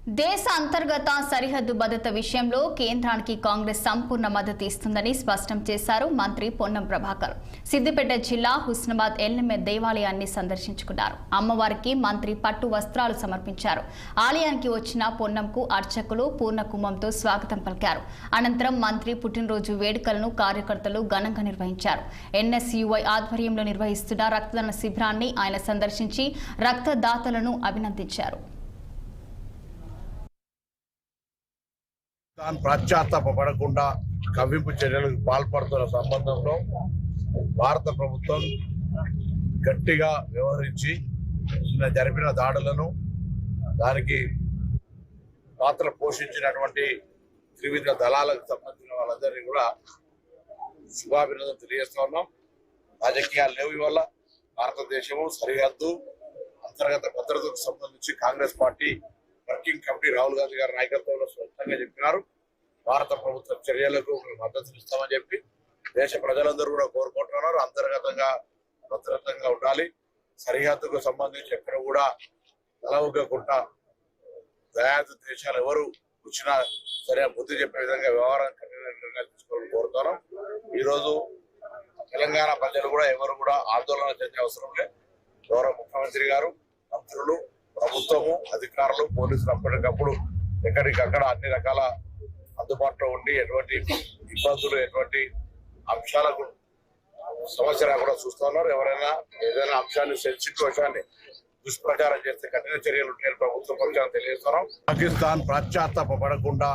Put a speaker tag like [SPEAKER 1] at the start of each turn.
[SPEAKER 1] దేశ అంతర్గత సరిహద్దు భద్రత విషయంలో కేంద్రానికి కాంగ్రెస్ సంపూర్ణ మద్దతు ఇస్తుందని స్పష్టం చేశారు మంత్రి పొన్నం ప్రభాకర్. సిద్దిపేట జిల్లా హుస్నాబాద్ ఎల్లమ్మ దేవాలయాన్ని సందర్శించుకున్నారు. అమ్మవారికి మంత్రి పట్టు వస్త్రాలు సమర్పించారు. ఆలయానికి వచ్చిన పొన్నంకు అర్చకులు పూర్ణ కుంభంతో స్వాగతం పలికారు. అనంతరం మంత్రి పుట్టినరోజు వేడుకలను కార్యకర్తలు ఘనంగా నిర్వహించారు. ఎన్ఎస్యుఐ ఆధ్వర్యంలో నిర్వహిస్తున్న రక్తదాన శిబిరాన్ని ఆయన సందర్శించి రక్తదాతలను అభినందించారు.
[SPEAKER 2] తాను పశ్చాత్తాపడకుండా కవ్వింపు చర్యలకు పాల్పడుతున్న సంబంధంలో భారత ప్రభుత్వం గట్టిగా వ్యవహరించి నిన్న జరిపిన దాడులను దానికి పాత్ర పోషించినటువంటి త్రివిధ దళాలకు సంబంధించిన వాళ్ళందరినీ కూడా శుభాభినందనలు తెలియజేస్తా ఉన్నాం. రాజకీయాలు లేవు వల్ల భారతదేశము సరిహద్దు అంతర్గత భద్రతకు సంబంధించి Congress party working committee Rahul Gandhi గారి నాయకత్వంలో స్పష్టంగా చెప్పినారు. భారత ప్రభుత్వ చర్యలకు మద్దతు ఇస్తామని చెప్పి దేశ ప్రజలందరూ కూడా కోరుకుంటున్నారు. అంతర్గతంగా భద్రతంగా ఉండాలి. సరిహద్దుకు సంబంధించి ఎక్కడ కూడా తలవుగకుండా దయాదు దేశాలు ఎవరు వచ్చినా సరే బుద్ధి చెప్పే విధంగా వ్యవహారం తీసుకోవాలని కోరుతున్నాం. ఈరోజు తెలంగాణ ప్రజలు కూడా ఎవరు కూడా ఆందోళన చెందే అవసరం లేదు. గౌరవ ముఖ్యమంత్రి గారు, మంత్రులు, ప్రభుత్వము, అధికారులు, పోలీసులు అప్పటికప్పుడు ఎక్కడికక్కడ అన్ని రకాల అందుబాటులో ఉండి ఎటువంటి ఇబ్బందులు ఎటువంటి అంశాలకు సమస్య కూడా చూస్తూ ఉన్నారు. ఎవరైనా ఏదైనా అంశాన్ని సెన్సిటివ్ అంశాన్ని దుష్ప్రచారం చేస్తే కఠిన చర్యలు ఉంటాయని ప్రభుత్వం పక్షాన్ని తెలియజేస్తున్నాం. పాకిస్తాన్ పశ్చాత్తాపడకుండా